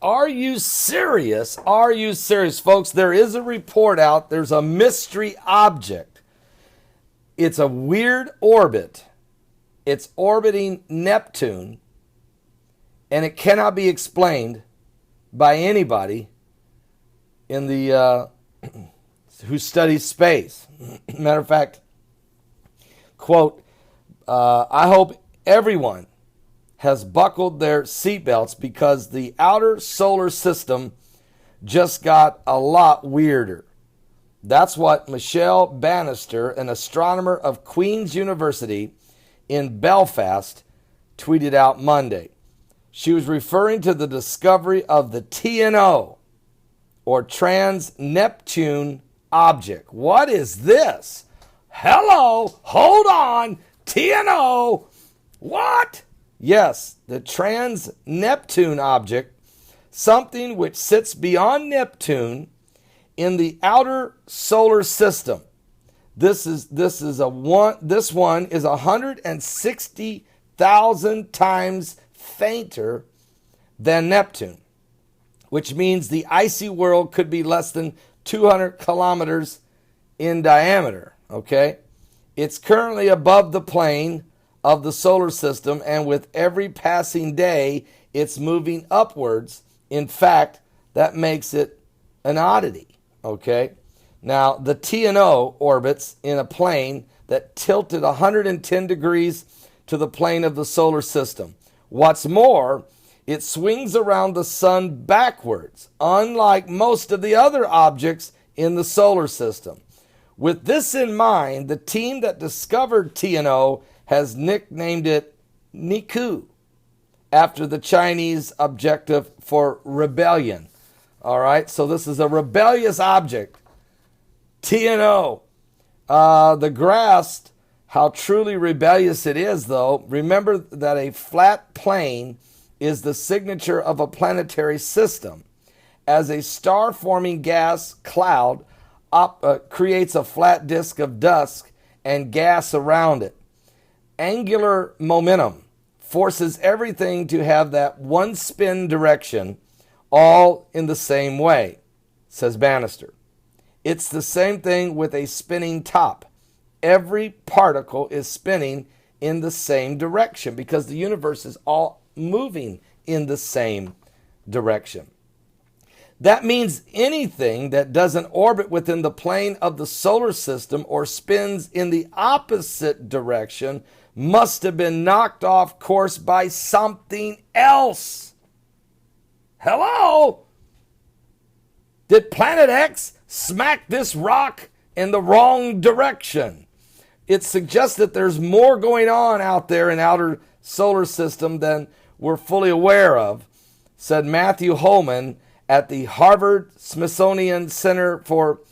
Are you serious? Are you serious, folks? There is a report out. There's a mystery object. It's a weird orbit. It's orbiting Neptune, and it cannot be explained by anybody in the who studies space. Matter of fact, quote, I hope everyone has buckled their seatbelts because the outer solar system just got a lot weirder. That's what Michelle Bannister, an astronomer of Queen's University in Belfast, tweeted out Monday. She was referring to the discovery of the TNO, or Trans-Neptune object. What is this? Hello, hold on, TNO. What? Yes, the Trans-Neptune object, something which sits beyond Neptune in the outer solar system. This one is 160,000 times fainter than Neptune, which means the icy world could be less than 200 kilometers in diameter. Okay, it's currently above the plane of the solar system, and with every passing day, it's moving upwards. In fact, that makes it an oddity. Okay, now the TNO orbits in a plane that tilted 110 degrees to the plane of the solar system. What's more, it swings around the sun backwards, unlike most of the other objects in the solar system. With this in mind, the team that discovered TNO has nicknamed it Niku, after the Chinese objective for rebellion. All right, so this is a rebellious object, TNO. The grasp how truly rebellious it is, though. Remember that a flat plane is the signature of a planetary system, as a star-forming gas cloud creates a flat disk of dust and gas around it. Angular momentum forces everything to have that one spin direction, all in the same way, says Bannister. It's the same thing with a spinning top. Every particle is spinning in the same direction because the universe is all moving in the same direction. That means anything that doesn't orbit within the plane of the solar system or spins in the opposite direction must have been knocked off course by something else. Hello? Did Planet X smack this rock in the wrong direction? It suggests that there's more going on out there in outer solar system than we're fully aware of, said Matthew Holman at the Harvard-Smithsonian Center for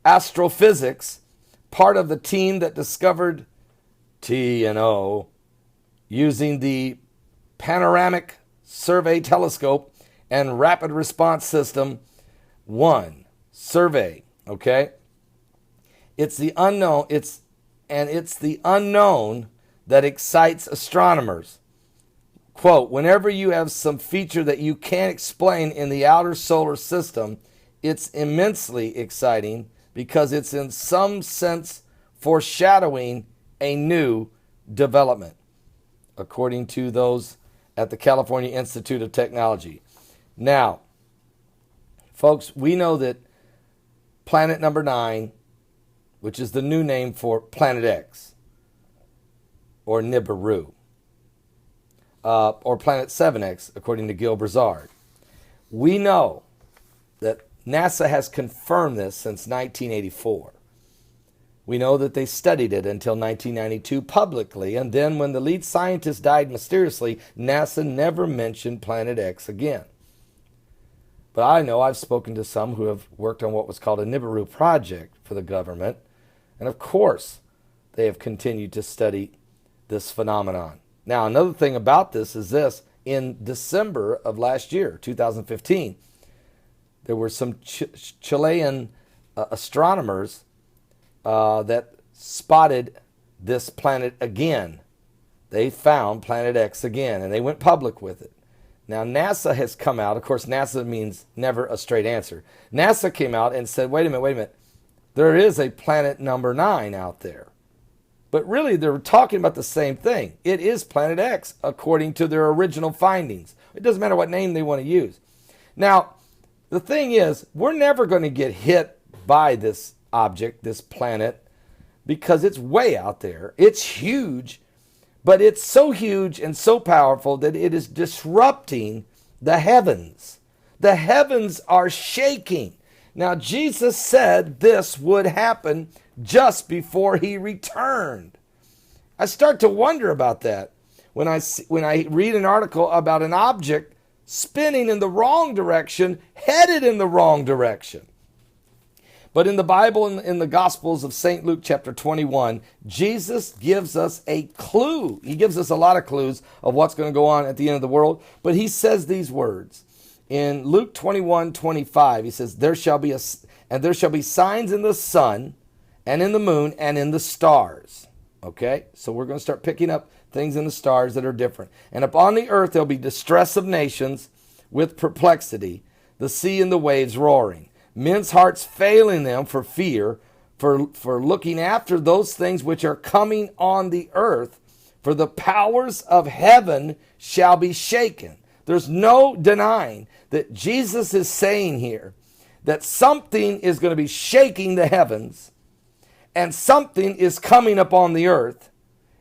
Astrophysics, part of the team that discovered TNO using the Panoramic Survey Telescope and Rapid Response System 1 survey. Okay, it's the unknown. It's the unknown that excites astronomers. Quote, whenever you have some feature that you can't explain in the outer solar system, it's immensely exciting because it's in some sense foreshadowing a new development, according to those at the California Institute of Technology. Now, folks, we know that planet number 9, which is the new name for Planet X, or Nibiru, or Planet 7X, according to Gil Brazard. We know that NASA has confirmed this since 1984. We know that they studied it until 1992 publicly, and then when the lead scientist died mysteriously, NASA never mentioned Planet X again. But I know I've spoken to some who have worked on what was called a Nibiru project for the government, and of course, they have continued to study this phenomenon. Now, another thing about this is this. In December of last year, 2015, there were some Chilean astronomers that spotted this planet again. They found Planet X again, and they went public with it. Now, NASA has come out. Of course, NASA means never a straight answer. NASA came out and said, wait a minute. There is a planet number 9 out there. But really, they're talking about the same thing. It is Planet X, according to their original findings. It doesn't matter what name they want to use. Now, the thing is, we're never going to get hit by this object, this planet, because it's way out there. It's huge, but it's so huge and so powerful that it is disrupting the heavens. The heavens are shaking. Now, Jesus said this would happen just before he returned. I start to wonder about that when I read an article about an object spinning in the wrong direction, headed in the wrong direction. But in the Bible, in the Gospels of St. Luke chapter 21, Jesus gives us a clue. He gives us a lot of clues of what's going to go on at the end of the world. But he says these words. In Luke 21:25, he says, there shall be signs in the sun and in the moon and in the stars. Okay? So we're going to start picking up things in the stars that are different. And upon the earth there'll be distress of nations with perplexity, the sea and the waves roaring. Men's hearts failing them for fear, for looking after those things which are coming on the earth, for the powers of heaven shall be shaken. There's no denying that Jesus is saying here that something is going to be shaking the heavens and something is coming upon the earth,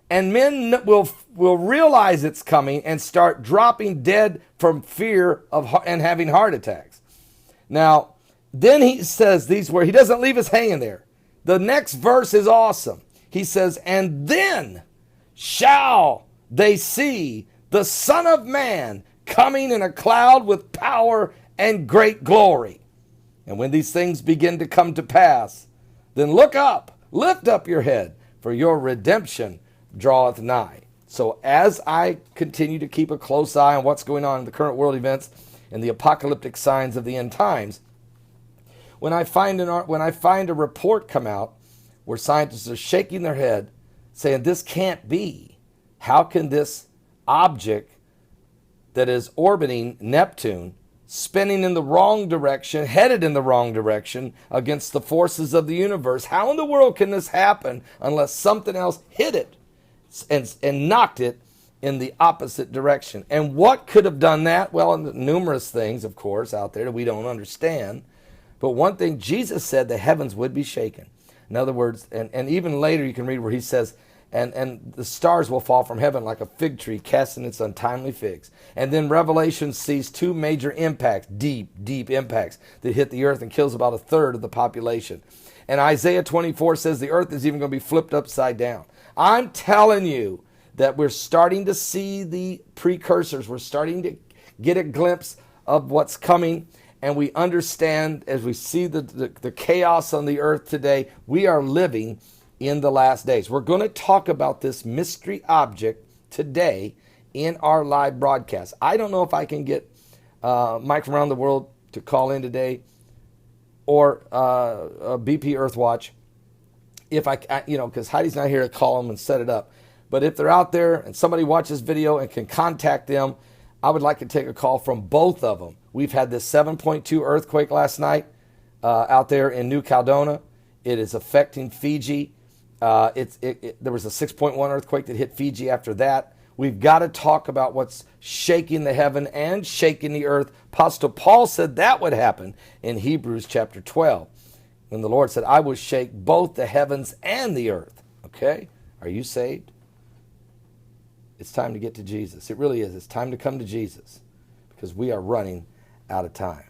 and men will realize it's coming and start dropping dead from fear and having heart attacks. Now, then he says these words. He doesn't leave us hanging there. The next verse is awesome. He says, and then shall they see the Son of Man coming in a cloud with power and great glory. And when these things begin to come to pass, then look up, lift up your head, for your redemption draweth nigh. So as I continue to keep a close eye on what's going on in the current world events and the apocalyptic signs of the end times, when I find a report come out where scientists are shaking their head saying this can't be, how can this object that is orbiting Neptune, spinning in the wrong direction, headed in the wrong direction against the forces of the universe, how in the world can this happen unless something else hit it and knocked it in the opposite direction? And what could have done that? Well, numerous things, of course, out there that we don't understand. But one thing, Jesus said the heavens would be shaken. In other words, and even later you can read where he says, and the stars will fall from heaven like a fig tree casting its untimely figs. And then Revelation sees 2 major impacts, deep impacts that hit the earth and kills about 1/3 of the population. And Isaiah 24 says the earth is even going to be flipped upside down. I'm telling you that we're starting to see the precursors. We're starting to get a glimpse of what's coming. And we understand, as we see the chaos on the earth today, we are living in the last days. We're going to talk about this mystery object today in our live broadcast. I don't know if I can get Mike from around the world to call in today, or BP Earthwatch, if I because Heidi's not here to call them and set it up. But if they're out there and somebody watches video and can contact them, I would like to take a call from both of them. We've had this 7.2 earthquake last night out there in New Caledonia. It is affecting Fiji. There was a 6.1 earthquake that hit Fiji after that. We've got to talk about what's shaking the heaven and shaking the earth. Apostle Paul said that would happen in Hebrews chapter 12. When the Lord said, I will shake both the heavens and the earth. Okay? Are you saved? It's time to get to Jesus. It really is. It's time to come to Jesus because we are running out of time.